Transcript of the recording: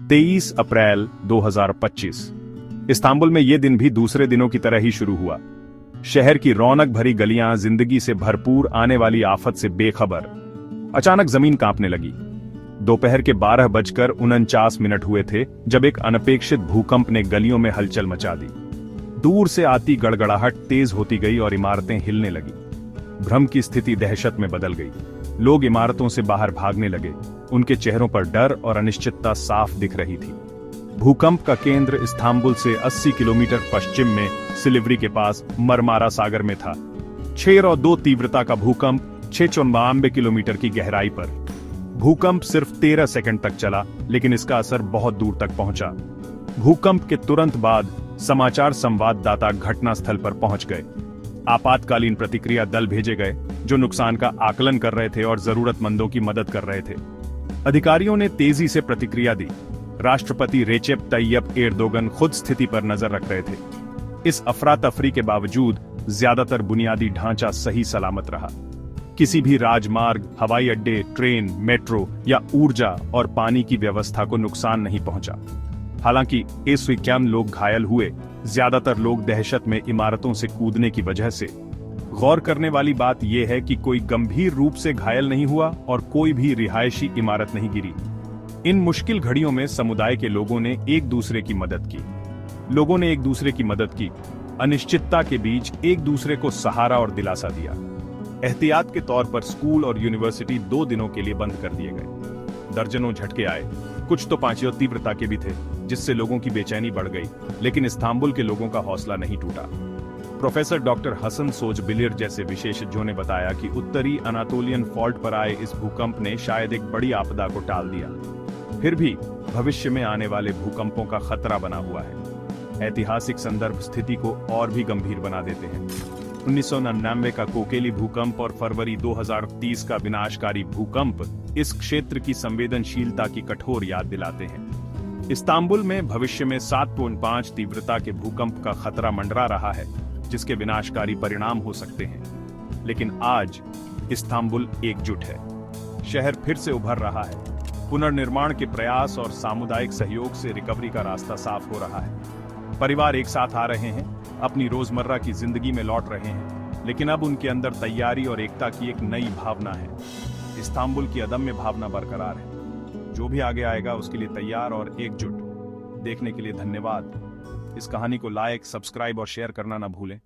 23 अप्रैल 2025। Istanbul में यह दिन भी दूसरे दिनों की तरह ही शुरू हुआ। शहर की रौनक भरी गलियां जिंदगी से भरपूर आने वाली आफत से बेखबर। अचानक जमीन कांपने लगी। दोपहर के 12:49 हुए थे जब एक अनपेक्षित भूकंप ने गलियों में हलचल मचा दी। दूर से आती गड़गड़ाहट तेज होती गई और इमारतें हिलने लगी। भ्रम की स्थिति दहशत में बदल गई। लोग इमारतों से बाहर भागने लगे। उनके चेहरों पर डर और अनिश्चितता साफ दिख रही थी। भूकंप का केंद्र इस्तांबुल से 80 किलोमीटर पश्चिम में सिलिवरी के पास मरमारा सागर में था। 6.2 तीव्रता का भूकंप 694 किलोमीटर की गहराई पर। भूकंप सिर्फ 13 सेकंड तक चला, लेकिन इसका असर बहुत दूर तक पहुंचा। भूकंप के तुरंत बाद समाचार संवाददाता घटनास्थल पर पहुंच गए। आपातकालीन प्रतिक्रिया दल भेजे गए जो नुकसान का आकलन कर रहे थे और जरूरतमंदों की मदद कर रहे थे। अधिकारियों ने तेजी से प्रतिक्रिया दी। राष्ट्रपति रेचेप तैयप एर्दोगन खुद स्थिति पर नजर रख रहे थे। इस अफरा तफरी के बावजूद ज्यादातर बुनियादी ढांचा सही सलामत रहा। किसी भी राजमार्ग, हवाई अड्डे, ट्रेन, मेट्रो या ऊर्जा और पानी की व्यवस्था को नुकसान नहीं पहुंचा। हालांकि 51 लोग घायल हुए, ज्यादातर लोग दहशत में इमारतों से कूदने की वजह से। गौर करने वाली बात यह है कि कोई गंभीर रूप से घायल नहीं हुआ और कोई भी रिहायशी इमारत नहीं गिरी। इन मुश्किल घड़ियों में समुदाय के लोगों ने एक दूसरे की मदद की। अनिश्चितता के बीच एक दूसरे को सहारा और दिलासा दिया। एहतियात के तौर पर स्कूल और यूनिवर्सिटी 2 दिनों के लिए बंद कर दिए गए। दर्जनों झटके आए, कुछ तो 5 तीव्रता के भी थे, जिससे लोगों की बेचैनी बढ़ गई, लेकिन इस्तांबुल के लोगों का हौसला नहीं टूटा। प्रोफेसर डॉक्टर हसन सोजबिलिर जैसे विशेषज्ञों ने बताया कि उत्तरी अनातोलियन फॉल्ट पर आए इस भूकंप ने शायद एक बड़ी आपदा को टाल दिया। फिर भी भविष्य में आने वाले भूकंपों का खतरा बना हुआ है। ऐतिहासिक संदर्भ स्थिति को और भी गंभीर बना देते हैं। 1999 का कोकेली भूकंप और फरवरी 2030 का विनाशकारी भूकंप इस क्षेत्र की संवेदनशीलता की कठोर याद दिलाते हैं। इस्तांबुल में भविष्य में 7.5 तीव्रता के भूकंप का खतरा मंडरा रहा है, जिसके विनाशकारी परिणाम हो सकते हैं। लेकिन आज इस्तांबुल एकजुट है। शहर फिर से उभर रहा है। पुनर्निर्माण के प्रयास और सामुदायिक सहयोग से रिकवरी का रास्ता साफ हो रहा है। परिवार एक साथ आ रहे हैं, अपनी रोजमर्रा की जिंदगी में लौट रहे हैं, लेकिन अब उनके अंदर तैयारी और एकता की एक नई भावना है। इस्तांबुल की अदम्य भावना बरकरार है। जो भी आगे आएगा उसके लिए तैयार और एकजुट। देखने के लिए धन्यवाद। इस कहानी को लाइक, सब्सक्राइब और शेयर करना ना भूलें।